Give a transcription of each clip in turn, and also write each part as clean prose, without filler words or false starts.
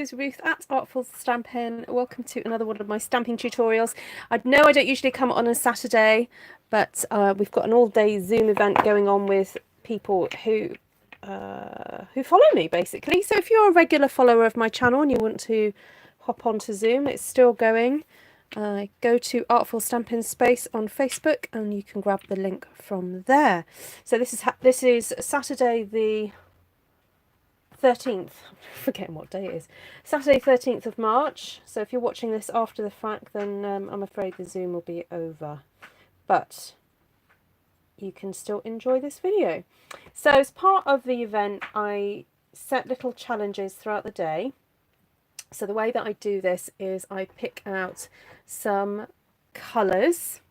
It's Ruth at artfulstampin. Welcome to another one of my stamping tutorials. I know I don't usually come on a Saturday, but we've got an all-day Zoom event going on with people who follow me, basically. So if you're a regular follower of my channel and you want to hop onto Zoom, it's still going. Go to Artful Stampin Space on Facebook and you can grab the link from there. So this is Saturday the 13th, I'm forgetting what day it is, Saturday 13th of March. So if you're watching this after the fact, then I'm afraid the Zoom will be over, but you can still enjoy this video. So as part of the event, I set little challenges throughout the day. So the way that I do this is I pick out some colours,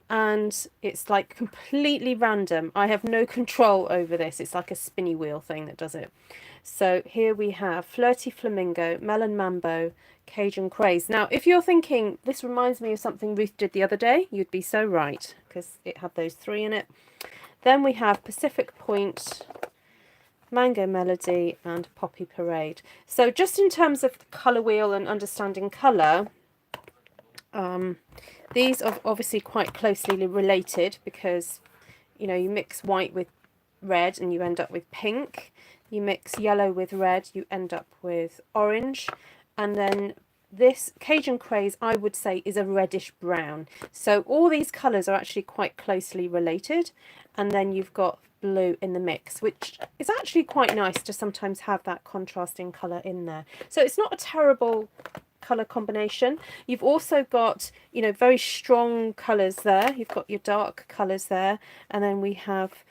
and it's like completely random. I have no control over this. It's like a spinny wheel thing that does it. So here we have Flirty, Flamingo, Melon, Mambo, Cajun, Craze. Now, if you're thinking, this reminds me of something Ruth did the other day, you'd be so right, because it had those three in it. Then we have Pacific Point, Mango Melody, and Poppy Parade. So just in terms of the colour wheel and understanding colour, these are obviously quite closely related because, you know, you mix white with red and you end up with pink. You mix yellow with red, you end up with orange. And then this Cajun Craze, I would say, is a reddish brown. So all these colours are actually quite colously related. And then you've got blue in the mix, which is actually quite nice to sometimes have that contrasting colour in there. So it's not a terrible colour combination. You've also got, you know, very strong colours there. You've got your dark colours there, and then we have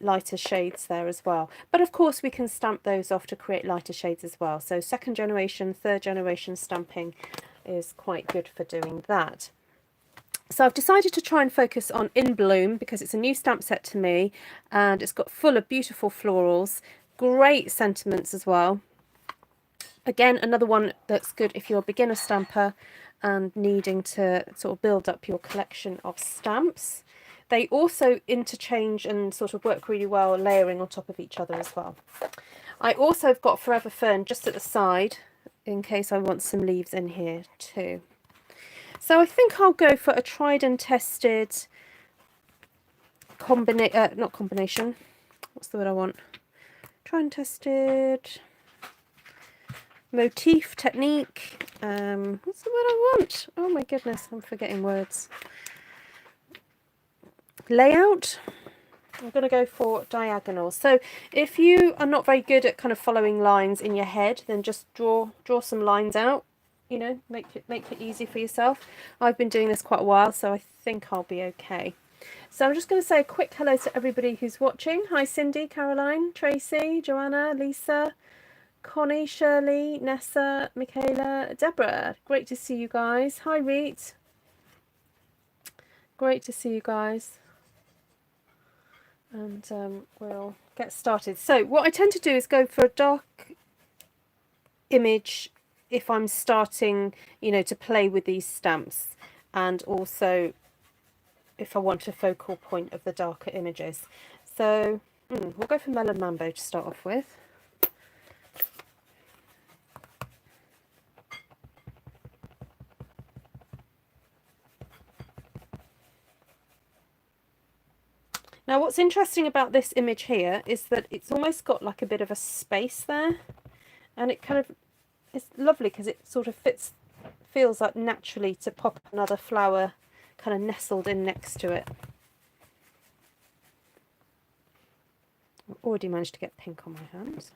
lighter shades there as well. But of course we can stamp those off to create lighter shades as well. So second generation, third generation stamping is quite good for doing that. So I've decided to try and focus on In Bloom because it's a new stamp set to me, and it's got full of beautiful florals, great sentiments as well. Again, another one that's good if you're a beginner stamper and needing to sort of build up your collection of stamps. They also interchange and sort of work really well layering on top of each other as well. I also have got Forever Fern just at the side in case I want some leaves in here too. So I think I'll go for a tried and tested not combination, what's the word I want? Tried and tested motif technique. What's the word I want? Oh my goodness, I'm forgetting words. Layout. I'm going to go for diagonals. So if you are not very good at kind of following lines in your head, then just draw some lines out, you know, make it easy for yourself. I've been doing this quite a while, so I think I'll be okay. So I'm just going to say a quick hello to everybody who's watching. Hi Cindy, Caroline, Tracy, Joanna, Lisa, Connie, Shirley, Nessa, Michaela, Deborah. Great to see you guys. Hi Reet. Great to see you guys. And we'll get started. So what I tend to do is go for a dark image if I'm starting, you know, to play with these stamps, and also if I want a focal point of the darker images. So we'll go for Melon Mambo to start off with. Now what's interesting about this image here is that it's almost got like a bit of a space there, and it kind of, it's lovely because it sort of feels like naturally to pop another flower kind of nestled in next to it. I've already managed to get pink on my hands.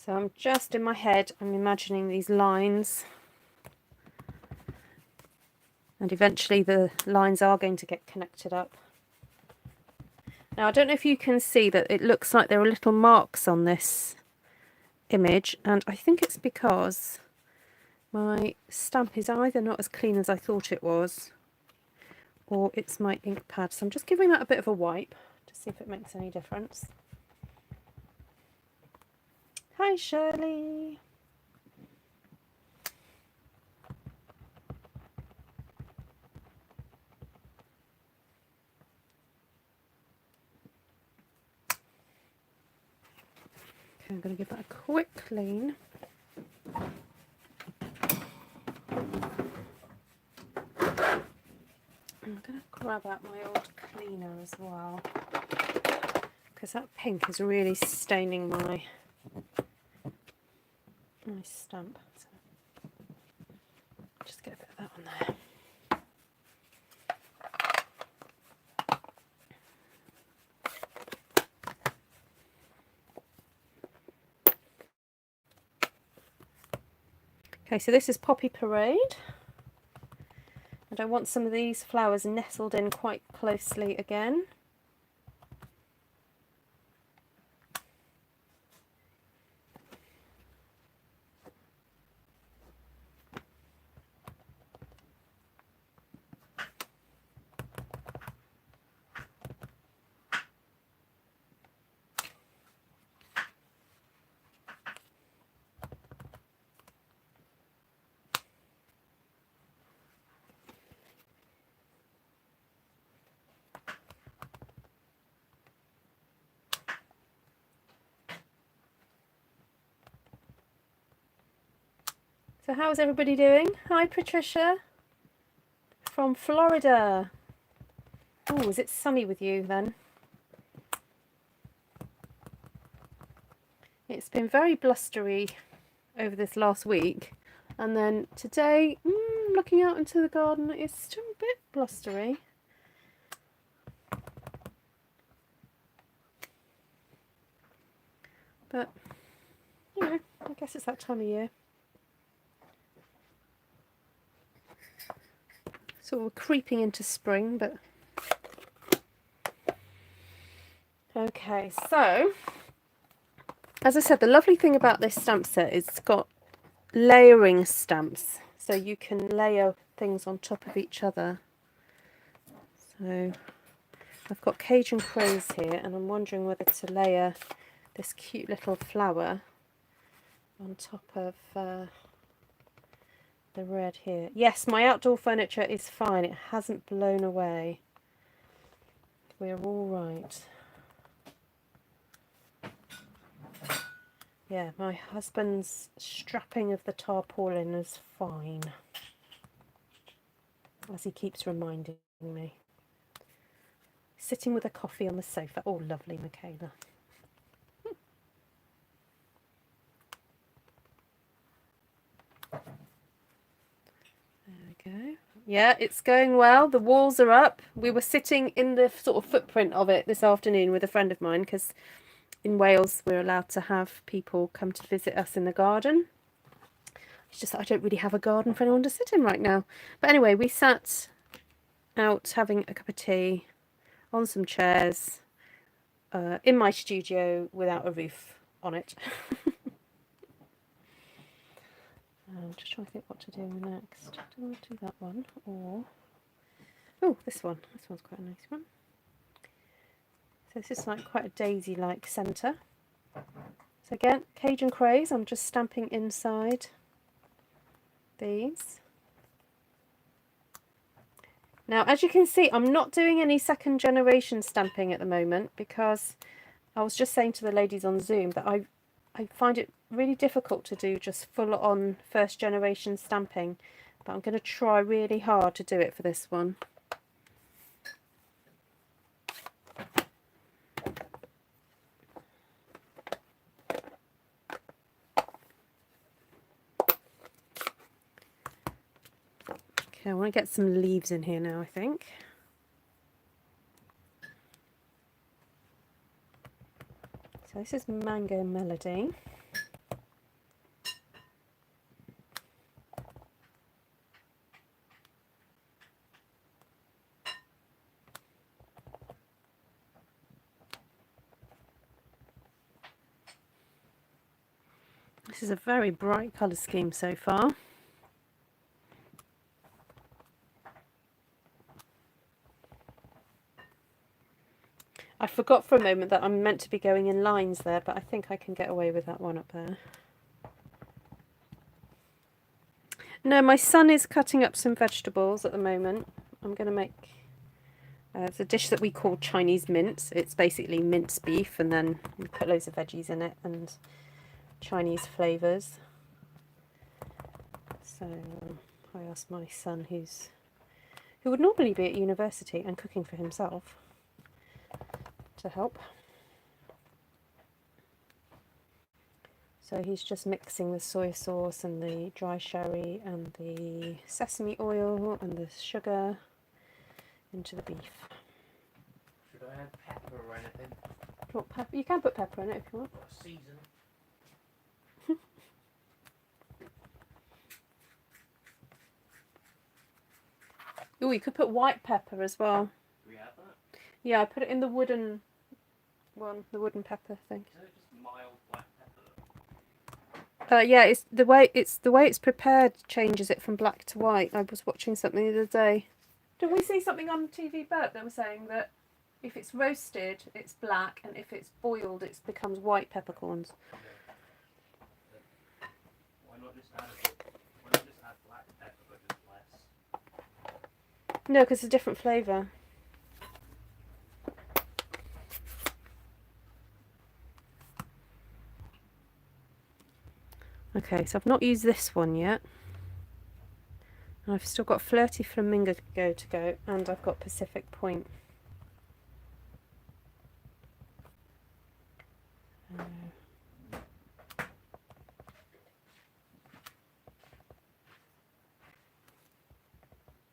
So I'm just in my head, I'm imagining these lines, and eventually the lines are going to get connected up. Now I don't know if you can see that it looks like there are little marks on this image, and I think it's because my stamp is either not as clean as I thought it was, or it's my ink pad. So I'm just giving that a bit of a wipe to see if it makes any difference. Hi Shirley. Okay, I'm going to give that a quick clean. I'm going to grab out my old cleaner as well, because that pink is really staining my stamp. So just get a bit of that on there. Okay, so this is Poppy Parade, and I want some of these flowers nestled in quite closely again. So how's everybody doing? Hi Patricia from Florida. Oh, is it sunny with you then? It's been very blustery over this last week, and then today, looking out into the garden, it's still a bit blustery. But, you know, I guess it's that time of year. So we're creeping into spring, but... Okay, so, as I said, the lovely thing about this stamp set is it's got layering stamps, so you can layer things on top of each other. So I've got Cajun Craze here, and I'm wondering whether to layer this cute little flower on top of the red here. Yes, my outdoor furniture is fine. It hasn't blown away. We're all right. Yeah, my husband's strapping of the tarpaulin is fine, as he keeps reminding me. Sitting with a coffee on the sofa. Oh, lovely, Michaela. There we go. Yeah, it's going well. The walls are up. We were sitting in the sort of footprint of it this afternoon with a friend of mine, because in Wales we're allowed to have people come to visit us in the garden. It's just that I don't really have a garden for anyone to sit in right now. But anyway, we sat out having a cup of tea on some chairs in my studio without a roof on it. I'm just trying to think what to do next. Do I want to do that one, or... Oh, this one. This one's quite a nice one. So this is like quite a daisy-like centre. So again, Cajun Craze, I'm just stamping inside these. Now, as you can see, I'm not doing any second generation stamping at the moment, because I was just saying to the ladies on Zoom that I find it really difficult to do just full on first generation stamping, but I'm going to try really hard to do it for this one. Okay, I want to get some leaves in here now, I think. So this is Mango Melody. This is a very bright colour scheme so far. I forgot for a moment that I'm meant to be going in lines there, but I think I can get away with that one up there. No, my son is cutting up some vegetables at the moment. I'm going to make it's a dish that we call Chinese mince. It's basically minced beef and then we put loads of veggies in it and Chinese flavours. So I asked my son, who would normally be at university and cooking for himself, to help. So he's just mixing the soy sauce and the dry sherry and the sesame oil and the sugar into the beef. Should I add pepper or anything? Do you want pepper? You can put pepper in it if you want. Or season? Oh, you could put white pepper as well. Do we add that? Yeah, I put it in the wooden one, the wooden pepper thing. Is it just mild black pepper? Yeah, it's the way it's prepared changes it from black to white. I was watching something the other day. Did we see something on TV, Bert, that was saying that if it's roasted, it's black, and if it's boiled, it becomes white peppercorns. Yeah. Why not just add black pepper but just less? No, because it's a different flavour. Okay, so I've not used this one yet. And I've still got Flirty, Flamingo to go, and I've got Pacific Point.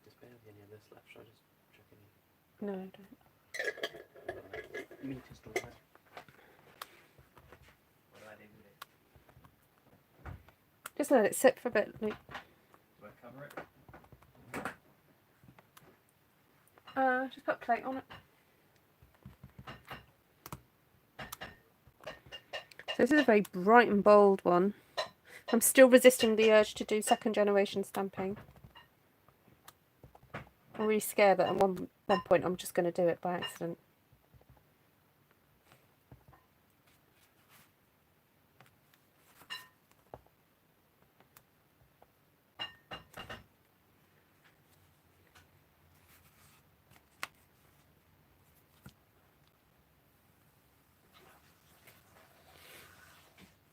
Just barely any of this left, should I just chuck it No, I don't. in? Meat is still there. What do I do with it? Just let it sit for a bit. Like, Do I cover it? just put a plate on it. So this is a very bright and bold one. I'm still resisting the urge to do second generation stamping. I'm really scared that at one point I'm just going to do it by accident.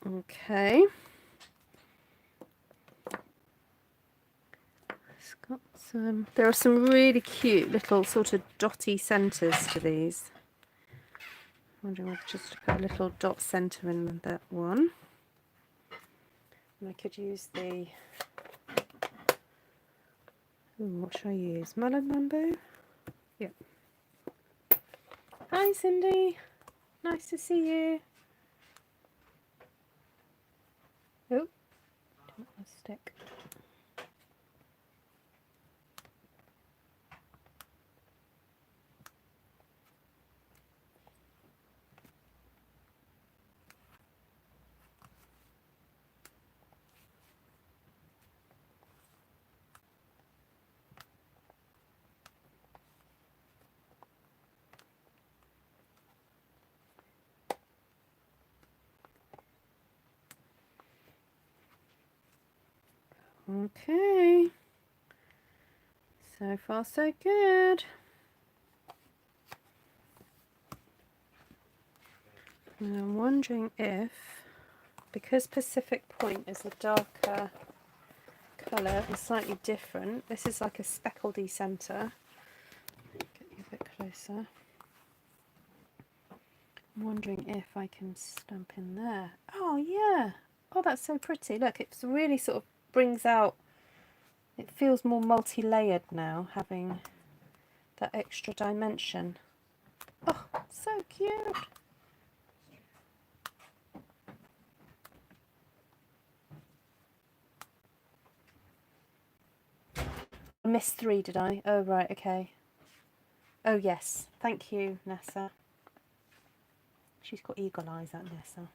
Okay. It's got some. There are some really cute little sort of dotty centres to these. I'm wondering whether just to put a little dot centre in that one. And I could use the. Ooh, what should I use? Melon Mambo? Yep. Hi Cindy. Nice to see you. Oh, don't want to stick. Okay. So far so good. And I'm wondering if, because Pacific Point is a darker colour and slightly different, this is like a speckledy centre. Get you a bit closer. I'm wondering if I can stamp in there. Oh yeah. Oh, that's so pretty. Look, it's really sort of brings out, it feels more multi-layered now, having that extra dimension. Oh, so cute. I missed 3, did I? Oh, right, okay. Oh, yes. Thank you, Nessa. She's got eagle eyes, that Nessa.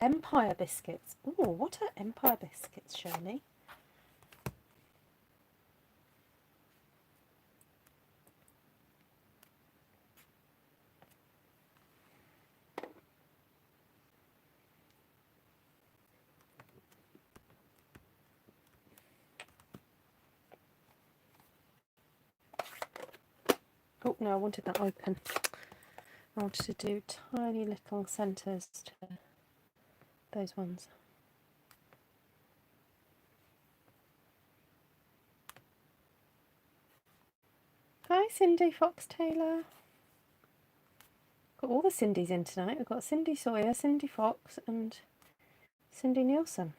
Empire biscuits. Oh, what are Empire biscuits, Shirley? Oh no, I wanted that open. I wanted to do tiny little centres to those ones. Hi Cindy Fox Taylor. Got all the Cindys in tonight. We've got Cindy Sawyer, Cindy Fox and Cindy Nielsen.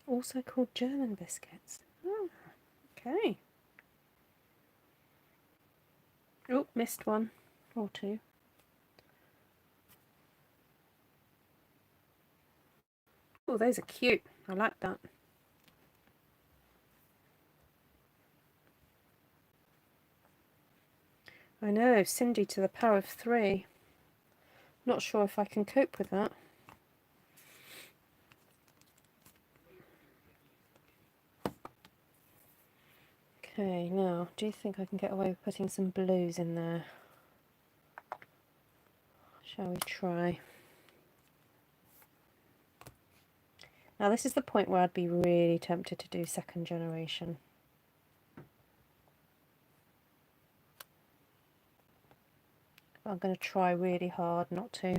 Also called German biscuits. Oh, okay. Oh, missed one or two. Oh, those are cute. I like that. I know, Cindy to the power of 3. Not sure if I can cope with that. Okay, now, do you think I can get away with putting some blues in there? Shall we try? Now this is the point where I'd be really tempted to do second generation. I'm going to try really hard not to.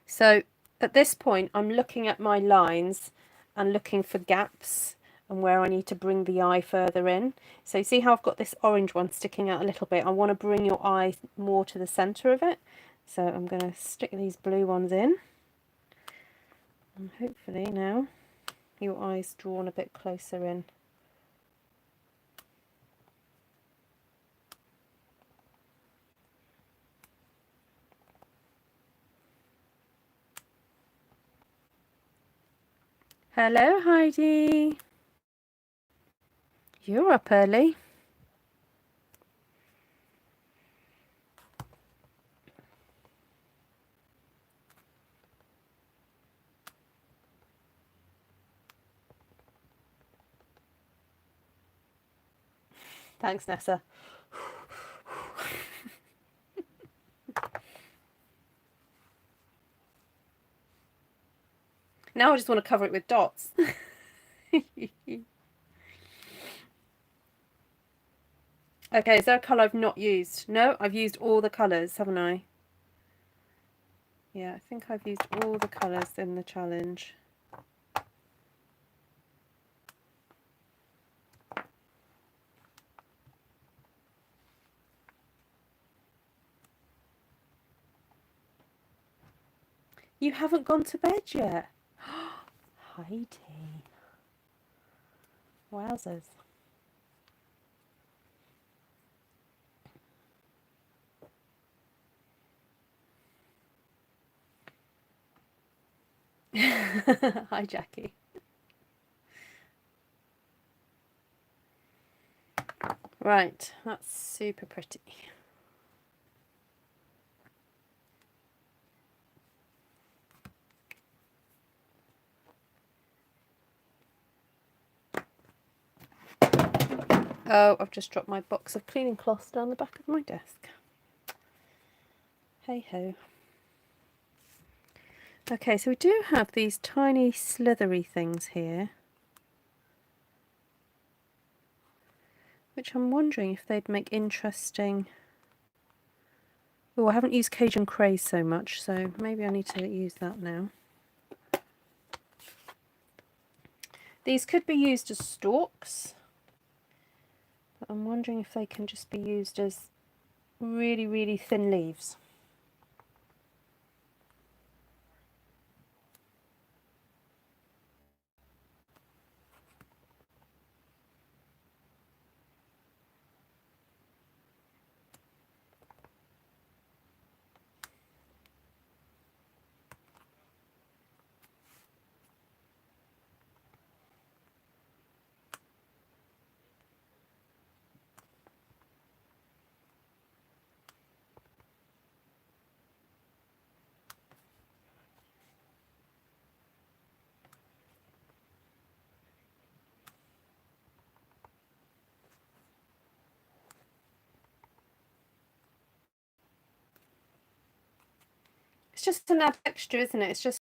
So at this point I'm looking at my lines and looking for gaps and where I need to bring the eye further in. So you see how I've got this orange one sticking out a little bit? I want to bring your eye more to the centre of it. So I'm going to stick these blue ones in. And hopefully now your eye's drawn a bit closer in. Hello Heidi. You're up early. Thanks, Nessa. Now I just want to cover it with dots. Okay, is there a colour I've not used? No, I've used all the colours, haven't I? Yeah, I think I've used all the colours in the challenge. You haven't gone to bed yet? Heidi. Wowzers. Hi, Jackie. Right, that's super pretty. Oh, I've just dropped my box of cleaning cloths down the back of my desk. Hey ho. Okay, so we do have these tiny slithery things here, which I'm wondering if they'd make interesting. Oh, I haven't used Cajun Craze so much, so maybe I need to use that now. These could be used as stalks, but I'm wondering if they can just be used as really, really thin leaves. It's just an extra, isn't it? It's just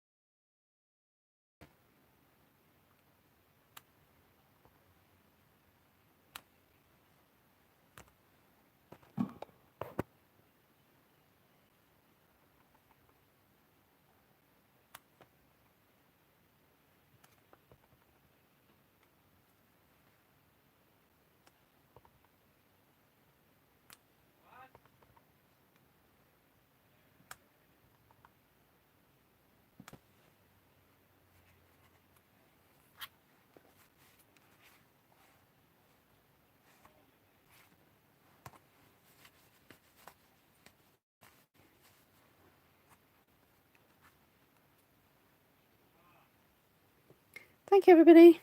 thank you, everybody.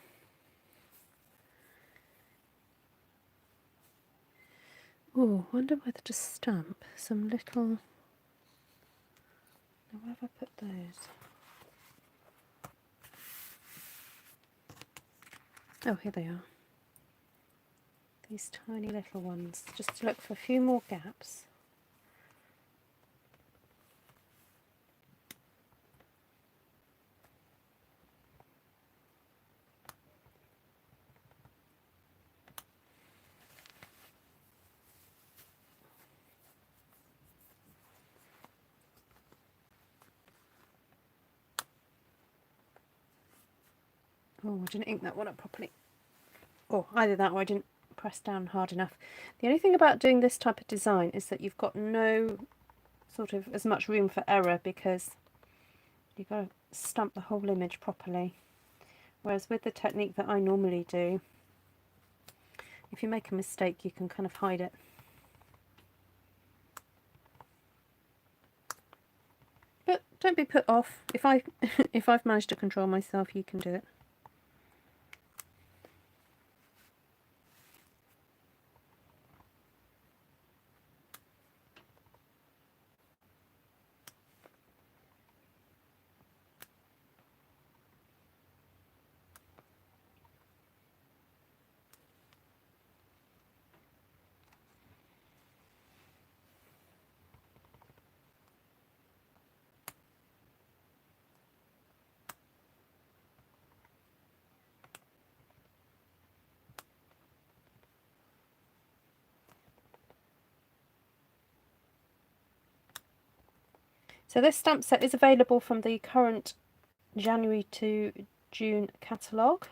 Oh, wonder whether to stamp some little. Now, where have I put those? Oh, here they are. These tiny little ones. Just to look for a few more gaps. Oh, I didn't ink that one up properly. Or either that or I didn't press down hard enough. The only thing about doing this type of design is that you've got no sort of as much room for error because you've got to stamp the whole image properly. Whereas with the technique that I normally do, if you make a mistake you can kind of hide it. But don't be put off. If I've managed to control myself, you can do it. So this stamp set is available from the current January to June catalogue,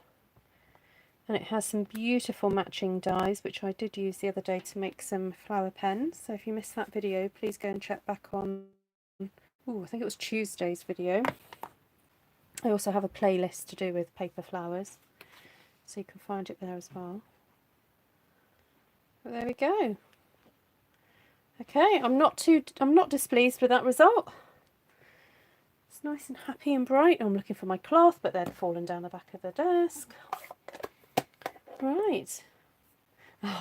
and it has some beautiful matching dies which I did use the other day to make some flower pens. So if you missed that video, please go and check back on, I think it was Tuesday's video. I also have a playlist to do with paper flowers, so you can find it there as well. But there we go. Okay, I'm not displeased with that result. It's nice and happy and bright. I'm looking for my cloth, but they'd fallen down the back of the desk. Right.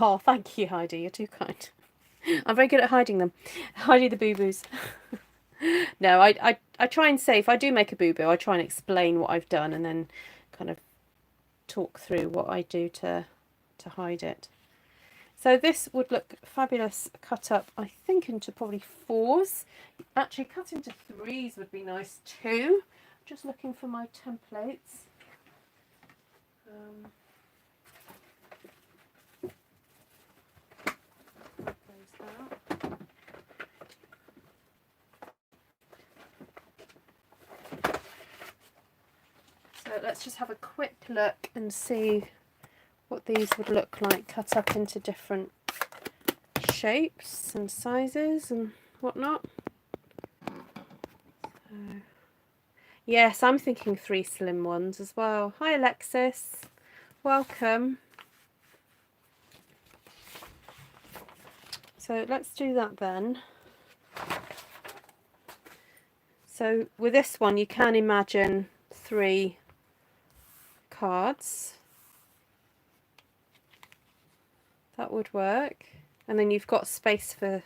Oh, thank you, Heidi. You're too kind. I'm very good at hiding them. Hiding the boo-boos. No, I try and say, if I do make a boo-boo, I try and explain what I've done and then kind of talk through what I do to hide it. So this would look fabulous cut up, I think, into probably 4s. Actually, cut into 3s would be nice too. Just looking for my templates. So let's just have a quick look and see what these would look like cut up into different shapes and sizes and whatnot. So, yes, I'm thinking 3 slim ones as well. Hi Alexis, welcome. So let's do that then. So with this one you can imagine 3 cards. That would work. And then you've got space for,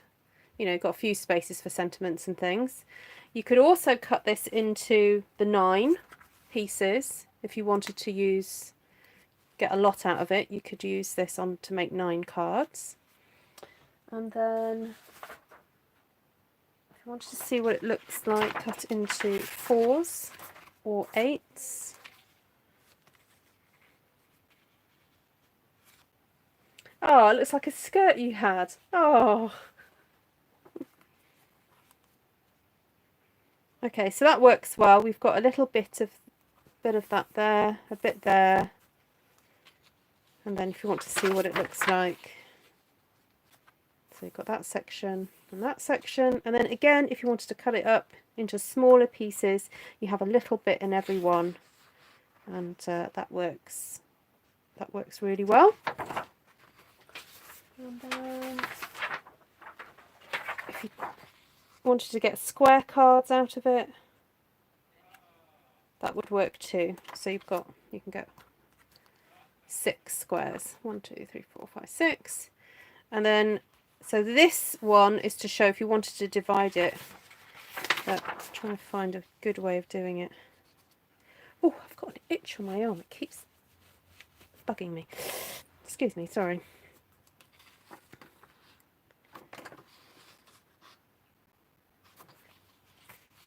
got a few spaces for sentiments and things. You could also cut this into the 9 pieces if you wanted to get a lot out of it. You could use this on to make 9 cards. And then if you I wanted to see what it looks like cut into 4s or 8s. Oh, it looks like a skirt you had. Oh. Okay, so that works well. We've got a little bit of that there, a bit there. And then if you want to see what it looks like. So you've got that section and that section. And then again, if you wanted to cut it up into smaller pieces, you have a little bit in every one. And that works really well. And then if you wanted to get square cards out of it, that would work too. So you can get 6 squares. 1, 2, 3, 4, 5, 6. And then, so this one is to show if you wanted to divide it. But I'm trying to find a good way of doing it. Oh, I've got an itch on my arm. It keeps bugging me. Excuse me, sorry.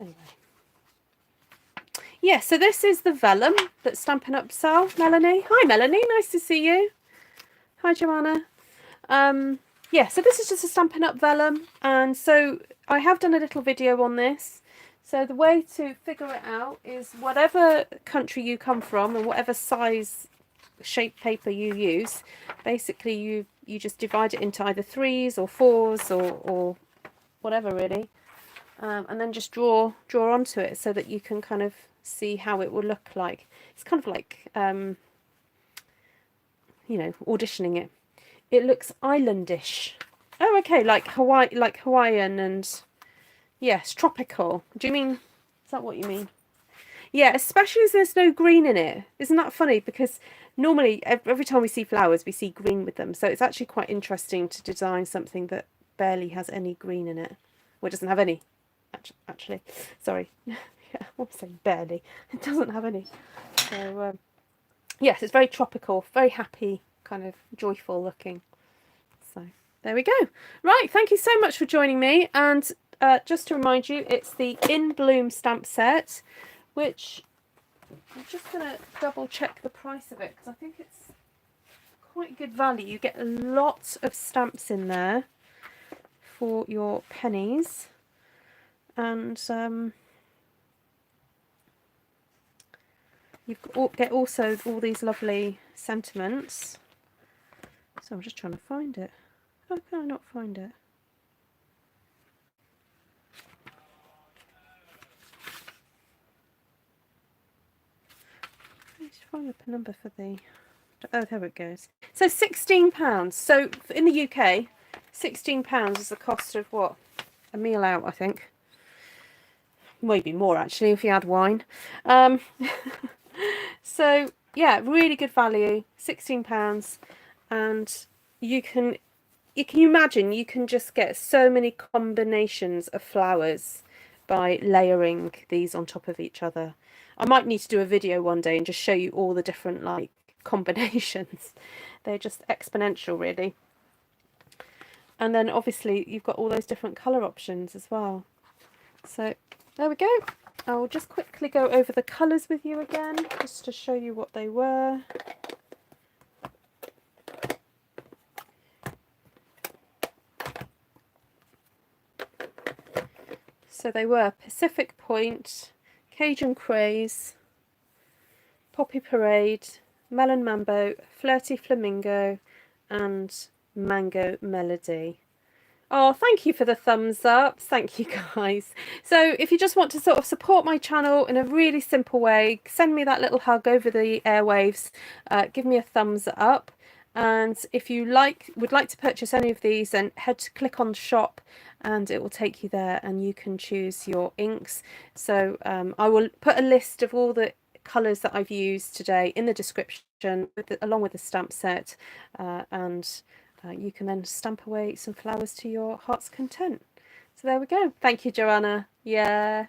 Anyway. Yeah, so this is the vellum that Stampin' Up sell, Melanie. Hi, Melanie. Nice to see you. Hi, Joanna. Yeah, so this is just a Stampin' Up vellum. And so I have done a little video on this. So the way to figure it out is whatever country you come from and whatever size shape paper you use, basically you just divide it into either 3s or 4s or whatever really. And then just draw onto it so that you can kind of see how it will look like. It's kind of like, you know, auditioning it. It looks islandish. Oh, okay, like Hawaiian and yes, tropical. Do you mean, is that what you mean? Yeah, especially as there's no green in it. Isn't that funny? Because normally every time we see flowers, we see green with them. So it's actually quite interesting to design something that barely has any green in it. Well, it doesn't have any. Actually, sorry. Yeah, I'm saying barely. It doesn't have any. So, yes, it's very tropical, very happy, kind of joyful looking. So, there we go. Right, thank you so much for joining me. And just to remind you, it's the In Bloom stamp set, which I'm just going to double check the price of it because I think it's quite good value. You get a lot of stamps in there for your pennies. And you get also all these lovely sentiments. So I'm just trying to find it. How can I not find it? I need to find the number for the... Oh, there it goes. So £16. So in the UK, £16 is the cost of what? A meal out, I think. Maybe more actually if you add wine. So yeah, really good value, £16, and you can imagine you can just get so many combinations of flowers by layering these on top of each other. I might need to do a video one day and just show you all the different like combinations. They're just exponential really. And then obviously you've got all those different colour options as well. So there we go. I'll just quickly go over the colours with you again, just to show you what they were. So they were Pacific Point, Cajun Craze, Poppy Parade, Melon Mambo, Flirty Flamingo, and Mango Melody. Oh, thank you for the thumbs up. Thank you guys. So if you just want to sort of support my channel in a really simple way, send me that little hug over the airwaves, give me a thumbs up. And if you would like to purchase any of these, then click on shop and it will take you there and you can choose your inks. So I will put a list of all the colours that I've used today in the description along with the stamp set, and you can then stamp away some flowers to your heart's content. So there we go. Thank you, Joanna. Yeah.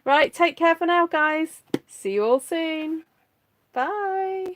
Right, take care for now, guys. See you all soon. Bye.